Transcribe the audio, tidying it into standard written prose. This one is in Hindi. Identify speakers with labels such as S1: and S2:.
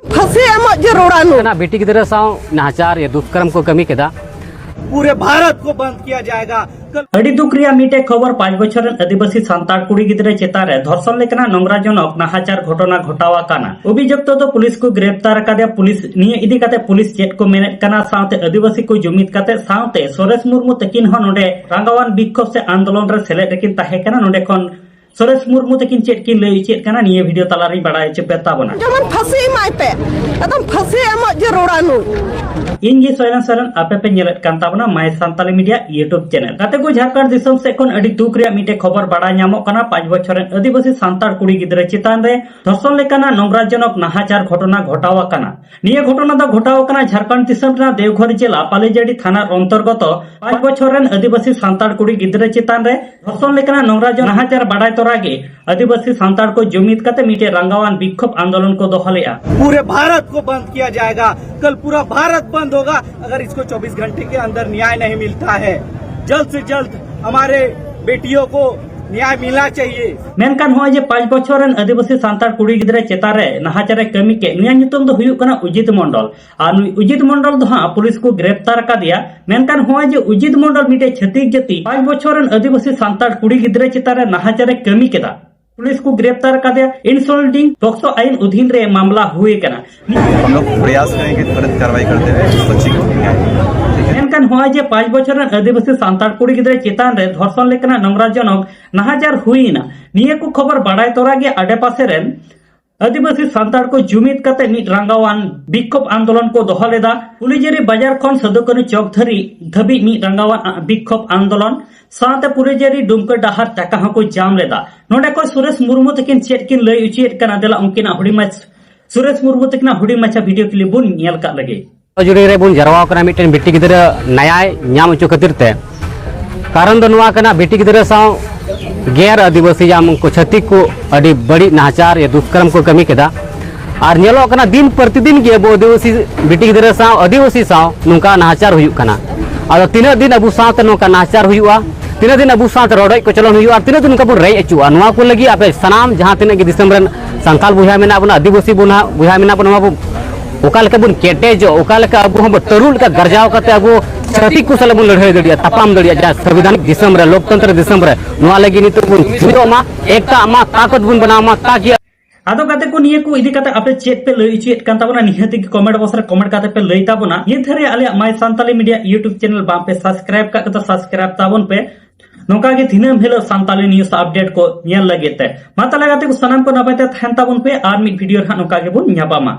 S1: फंसे जरूर
S2: ना बेटी गिदरा साव नाचार या दुष्कर्म को कमी केदा
S3: पूरे भारत को बंद किया जाएगा।
S4: अड़ी दुख रिया मीटे खबर 5 बछर आदिवासी सांताड़ कुड़ी गिदरे चेतारे धर्षण लेकना नंगराजनक नाहाचार घटना घटावा काना अभियुक्त तो पुलिस को गिरफ्तार कादे पुलिस निये इदी काते पुलिस चेट को मेनेट काना साथे आदिवासी को जुमित काते साथे सोरेश मुर्मू तकिन हो नोडे रंगावान विक्षोभ से आंदोलन रे सेलेद रेकिन ताहे काना नोडे खन सोरेश मुर्मू तकिन चेट किन लई चेट काना निये वीडियो तालारी बाडाय चे पेताबना
S1: जमन फंसे माय पे एकदम फंसे जरूरानु
S4: इन जी सोयलन सरन आपे पे नेलत कान ताबना माय सांताली मीडिया यूट्यूब चैनल काते को झारखंड दिसम से कोन अडी दुख रिया मीटे खबर बाडा ᱧᱟᱢᱚᱜ ᱠᱟᱱᱟ 5 बछर आदिवासी सांताड़ कुड़ी गिदरे चितान रे धर्षण लेकाना नंगराजनक नाहाचार घटना घटावा काना निये घटना दा घटावा काना झारखंड दिसम रा देवघर जिला पालीजड़ी थाना अंतर्गत 5 बछर आदिवासी सांताड़ कुड़ी गिदरे चितान रे धर्षण लेकाना नंगराजन नाहाचार बाडाय तोरागे आदिवासी सांताड़ को जुमित काते मीटे रंगावान विक्षोभ आंदोलन को दोहलेया
S3: पूरे भारत को बंद किया जाएगा। कल पूरा भारत बंद होगा अगर इसको 24 घंटे के अंदर न्याय नहीं मिलता है। जल्द से जल्द हमारे बेटियों को न्याय मिलना चाहिए।
S4: मेनकान होय जे 5 बछर आदिवासी सांताड़ कुड़ी गिदरे चेतारे नाहाचारे कमी के निया नितुम दो हुयुक कना उजित मंडल आ नुई उजित मंडल दो हां पुलिस को गिरफ्तार का दिया। मेनकान होय जे उजित मंडल मिटे छत्तीस जाति 5 बछर आदिवासी सांताड़ कुड़ी गिदरे चेतारे नाहाचारे कमी केदा पुलिस को गिरफ्तार कर दिया। इंसल्टिंग पॉक्सो आईन अधीन रे मामला हुए कना
S5: हम लोग प्रयास करेंगे तुरंत कार्रवाई करते हुए बच्ची को
S4: मेनकान होय जे 5 बछर आदिवासी सांताड़ कुड़ी गिदरे चेतान रे धर्षण लेकना नंगराजनक नाहाचार हुईना निये को खबर बाडाय तोरागे आडे पासे रेन आदिवासी सांताड़ को जुमित काते मिट रंगावान विक्षोभ आंदोलन को दोहा लेदा पुलिजेरी बाजार खन सदकनी चौक धबी मिट रंगावान विक्षोभ आंदोलन साथे पुलिजेरी दुमका डाहार टाका हको जाम लेदा नोडे को सुरेश मुर्मू तकिन चेट किन लई उचित कना देला उनकिना हुडी मच सुरेश मुर्मू तकिना हुडी मचा वीडियो क्लिप बुन नेल का लगे
S2: जुड़ी रे बुन जरवा कना मिटन बेटी गिदरा न्याय ᱧᱟᱢ ᱚᱪᱚ खातिर ते कारण दो नुआ कना बेटी गिदरा साव गैर आदिवासी जाम को छत्तीक को अड़ी बड़ी नाचार या दुष्कर्म को कमी केदा और नेलो कना दिन प्रतिदिन के अब आदिवासी बेटी गिदरा साव आदिवासी साव नुका नाचार हुयुक कना आदो तीना दिन अबु साथ नुका नाचार हुयुआ तीना दिन अबु साथ रोडय को चलन हुयुआ तीना दिन कबु रे अचुआ नुआ को लगी आपे सनाम जहां तीना के दिसम रन संथाल बुझा मेना बना आदिवासी बुझा मेना बना ओकालका बुन केटेजो ओकालका अबु हम तरुल का गरजाव कते अबु छत्तीक को साल बुन लड़ाई दड़िया तपाम दड़िया जा संविधानिक दिसम रे लोकतंत्र दिसम रे नुआ लगी नितो बुन जुदोमा एकता अमा ताकत बुन बनामा ताकि
S4: आदो काते को निये को इदी काते आपे चेट पे लई चेट कान ताबना निहति कमेंट बॉक्स रे कमेंट काते पे लई ताबना ये थरे आले my Santali media YouTube channel बा पे सब्सक्राइब का तो सब्सक्राइब ताबन पे नोका के दिनम हेलो सांताली न्यूज़ अपडेट को नेल लगेते मा तले गाते को सनाम को नबाते थान ताबन पे आर मिड वीडियो हा नोका के बुन न्यापामा।